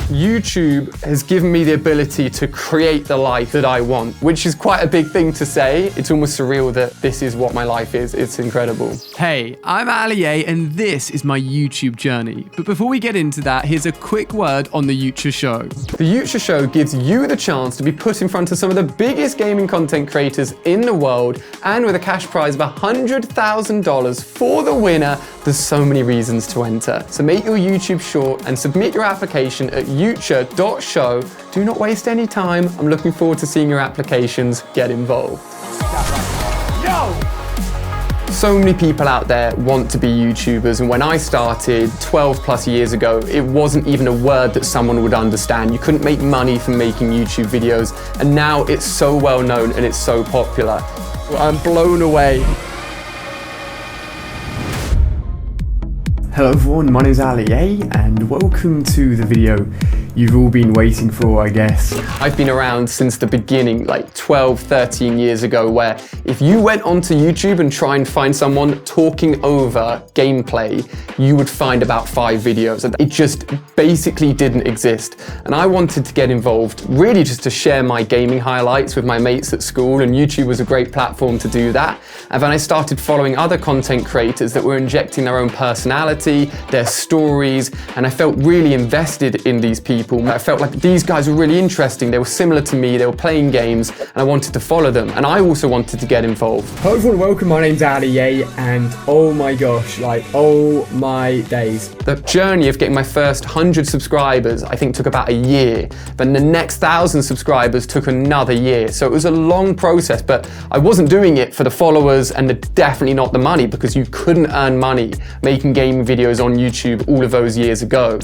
YouTube has given me the ability to create the life that I want, which is quite a big thing to say. It's almost surreal that this is what my life is. It's incredible. Hey, I'm Ali A, and this is my YouTube journey. But before we get into that, here's a quick word on the uTure show. The uTure show gives you the chance to be put in front of some of the biggest gaming content creators in the world, and with a cash prize of $100,000 for the winner. There's so many reasons to enter. So make your YouTube short and submit your application at uture.show. Do not waste any time. I'm looking forward to seeing your applications. Get involved. So many people out there want to be YouTubers, and when I started 12 plus years ago, it wasn't even a word that someone would understand. You couldn't make money from making YouTube videos, and now it's so well known and it's so popular. I'm blown away. Hello everyone, my name is Ali A, and welcome to the video you've all been waiting for, I guess. I've been around since the beginning, like 12, 13 years ago, where if you went onto YouTube and try and find someone talking over gameplay, you would find about 5 videos. It just basically didn't exist. And I wanted to get involved, really just to share my gaming highlights with my mates at school, and YouTube was a great platform to do that. And then I started following other content creators that were injecting their own personality, their stories, and I felt really invested in these people. I felt like these guys were really interesting. They were similar to me, they were playing games, and I wanted to follow them, and I also wanted to get involved. Hello everyone, welcome, my name's Ali A, and oh my gosh, oh my days. The journey of getting my first 100 subscribers, I think, took about a year. Then the next 1,000 subscribers took another year. So it was a long process, but I wasn't doing it for the followers and definitely not the money, because you couldn't earn money making gaming videos on YouTube all of those years ago.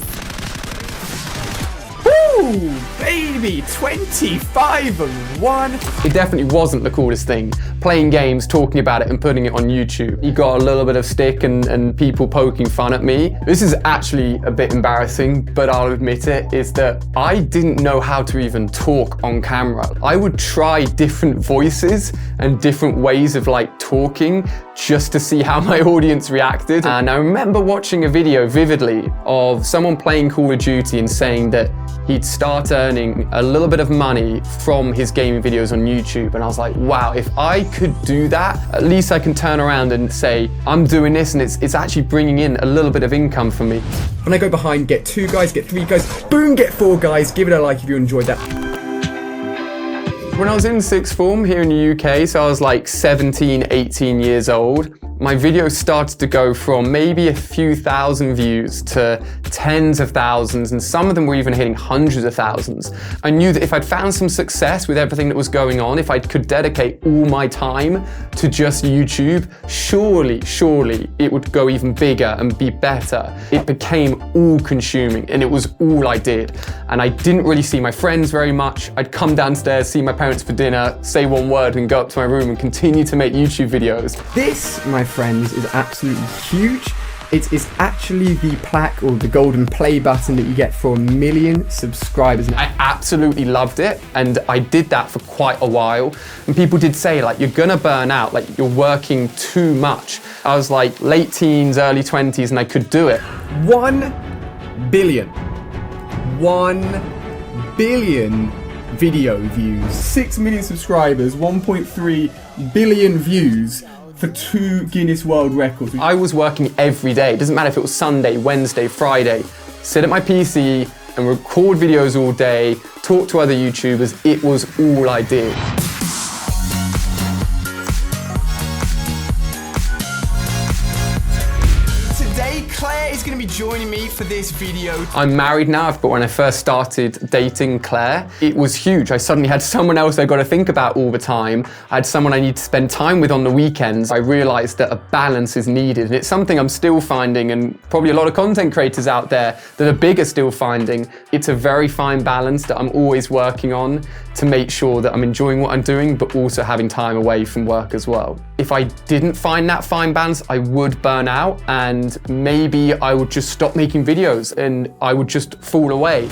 Woo, baby, 25 and 1. It definitely wasn't the coolest thing, playing games, talking about it and putting it on YouTube. You got a little bit of stick and people poking fun at me. This is actually a bit embarrassing, but I'll admit it, is that I didn't know how to even talk on camera. I would try different voices and different ways of talking just to see how my audience reacted. And I remember watching a video vividly of someone playing Call of Duty and saying that he'd start earning a little bit of money from his gaming videos on YouTube. And I was like, wow, if I could do that, at least I can turn around and say, I'm doing this and it's actually bringing in a little bit of income for me. When I go behind, get 2 guys, get 3 guys, boom, get 4 guys. Give it a like if you enjoyed that. When I was in 6th form here in the UK, so I was like 17, 18 years old, my videos started to go from maybe a few thousand views to tens of thousands, and some of them were even hitting hundreds of thousands. I knew that if I'd found some success with everything that was going on, if I could dedicate all my time to just YouTube, surely it would go even bigger and be better. It became all-consuming, and it was all I did. And I didn't really see my friends very much. I'd come downstairs, see my parents for dinner, say one word, and go up to my room and continue to make YouTube videos. This, my friends, is absolutely huge. It is actually the plaque or the golden play button that you get for 1 million subscribers. I absolutely loved it, and I did that for quite a while. And people did say, you're gonna burn out, you're working too much. I was like late teens, early 20s, and I could do it. 1 billion. 1 billion video views. 6 million subscribers, 1.3 billion views. For 2 Guinness World Records. I was working every day. It doesn't matter if it was Sunday, Wednesday, Friday. Sit at my PC and record videos all day, talk to other YouTubers. It was all I did. Claire is going to be joining me for this video. I'm married now, but when I first started dating Claire, it was huge. I suddenly had someone else I got to think about all the time. I had someone I need to spend time with on the weekends. I realized that a balance is needed, and it's something I'm still finding, and probably a lot of content creators out there that are big are still finding. It's a very fine balance that I'm always working on to make sure that I'm enjoying what I'm doing, but also having time away from work as well. If I didn't find that fine balance, I would burn out, and maybe I would just stop making videos and I would just fall away.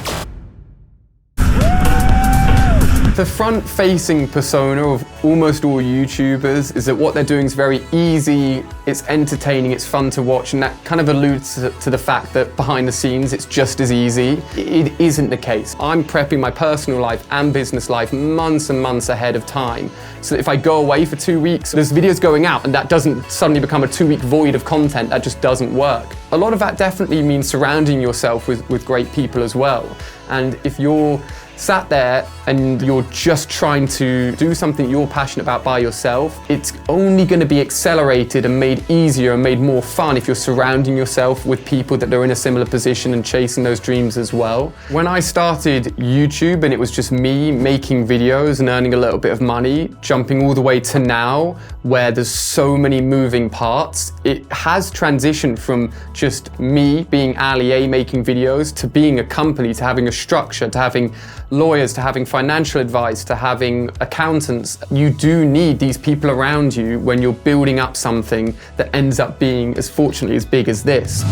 The front-facing persona of almost all YouTubers is that what they're doing is very easy, it's entertaining, it's fun to watch, and that kind of alludes to the fact that behind the scenes it's just as easy. It isn't the case. I'm prepping my personal life and business life months and months ahead of time, so that if I go away for 2 weeks, there's videos going out and that doesn't suddenly become a 2-week void of content. That just doesn't work. A lot of that definitely means surrounding yourself with great people as well. And if you're sat there and you're just trying to do something you're passionate about by yourself, it's only going to be accelerated and made easier and made more fun if you're surrounding yourself with people that are in a similar position and chasing those dreams as well. When I started YouTube and it was just me making videos and earning a little bit of money, jumping all the way to now where there's so many moving parts, it has transitioned from just me being Ali A making videos to being a company, to having a structure, to having lawyers, to having financial advice, to having accountants. You do need these people around you when you're building up something that ends up being, as fortunately, as big as this.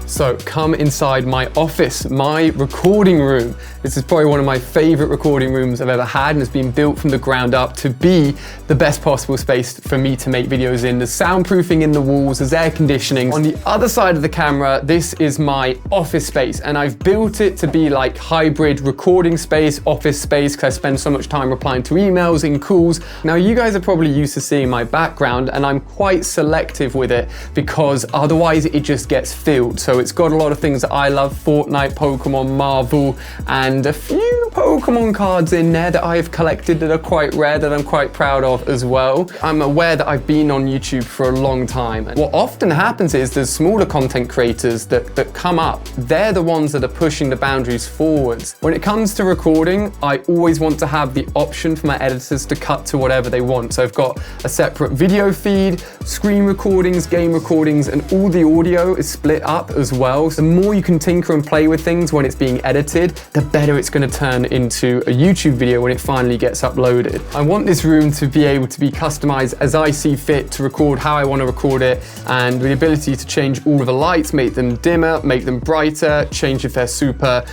So come inside my office, my recording room. This is probably one of my favorite recording rooms I've ever had, and it's been built from the ground up to be the best possible space for me to make videos in. There's soundproofing in the walls, there's air conditioning. On the other side of the camera, this is my office space, and I've built it to be like hybrid recording space, office space, because I spend so much time replying to emails and calls. Now you guys are probably used to seeing my background, and I'm quite selective with it because otherwise it just gets filled. So it's got a lot of things that I love: Fortnite, Pokemon, Marvel, and a few Pokemon cards in there that I've collected that are quite rare, that I'm quite proud of as well. I'm aware that I've been on YouTube for a long time. And what often happens is there's smaller content creators that come up. They're the ones that are pushing the boundaries forwards. When it comes to recording, I always want to have the option for my editors to cut to whatever they want. So I've got a separate video feed, screen recordings, game recordings, and all the audio is split up as well. So the more you can tinker and play with things when it's being edited, the better it's going to turn into a YouTube video when it finally gets uploaded. I want this room to be able to be customized as I see fit, to record how I want to record it, and the ability to change all of the lights, make them dimmer, make them brighter, change if they're super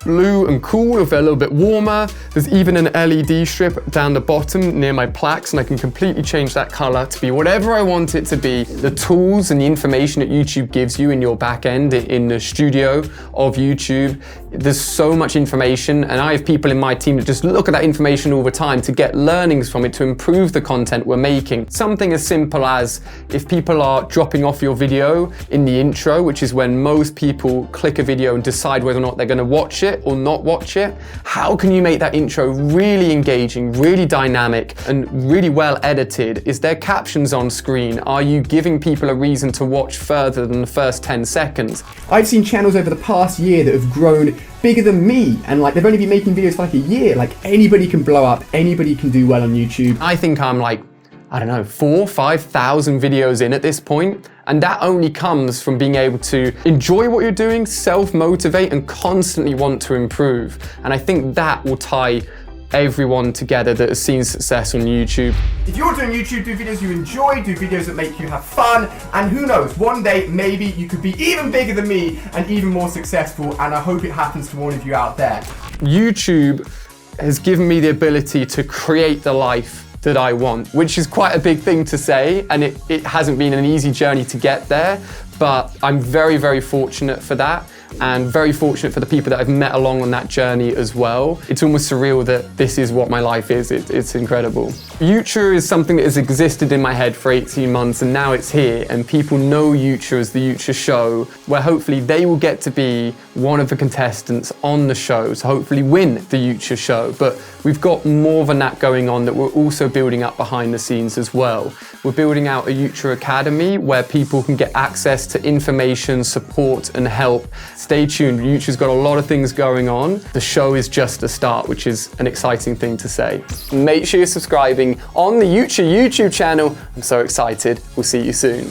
blue and cool, if they're a little bit warmer. There's even an LED strip down the bottom near my plaques, and I can completely change that color to be whatever I want it to be. The tools and the information that YouTube gives you in your back end, in the studio of YouTube, there's so much information, and I have people in my team that just look at that information all the time to get learnings from it, to improve the content we're making. Something as simple as, if people are dropping off your video in the intro, which is when most people click a video and decide whether or not they're going to watch it or not watch it, how can you make that intro really engaging, really dynamic, and really well edited? Is there captions on screen? Are you giving people a reason to watch further than the first 10 seconds? I've seen channels over the past year that have grown bigger than me, and like they've only been making videos for like a year. Like anybody can blow up, anybody can do well on YouTube. I think I'm like, I don't know, 4,000 or 5,000 videos in at this point. And that only comes from being able to enjoy what you're doing, self-motivate, and constantly want to improve. And I think that will tie everyone together that has seen success on YouTube. If you're doing YouTube, do videos you enjoy, do videos that make you have fun, and who knows, one day maybe you could be even bigger than me and even more successful, and I hope it happens to one of you out there. YouTube has given me the ability to create the life that I want, which is quite a big thing to say, and it hasn't been an easy journey to get there, but I'm very, very fortunate for that, and very fortunate for the people that I've met along on that journey as well. It's almost surreal that this is what my life is. It's incredible. uTure is something that has existed in my head for 18 months, and now it's here, and people know uTure as the uTure show, where hopefully they will get to be one of the contestants on the show, so hopefully win the uTure show. But we've got more than that going on that we're also building up behind the scenes as well. We're building out a uTure Academy where people can get access to information, support, and help. Stay tuned, uTure's got a lot of things going on. The show is just a start, which is an exciting thing to say. Make sure you're subscribing on the uTure YouTube channel. I'm so excited. We'll see you soon.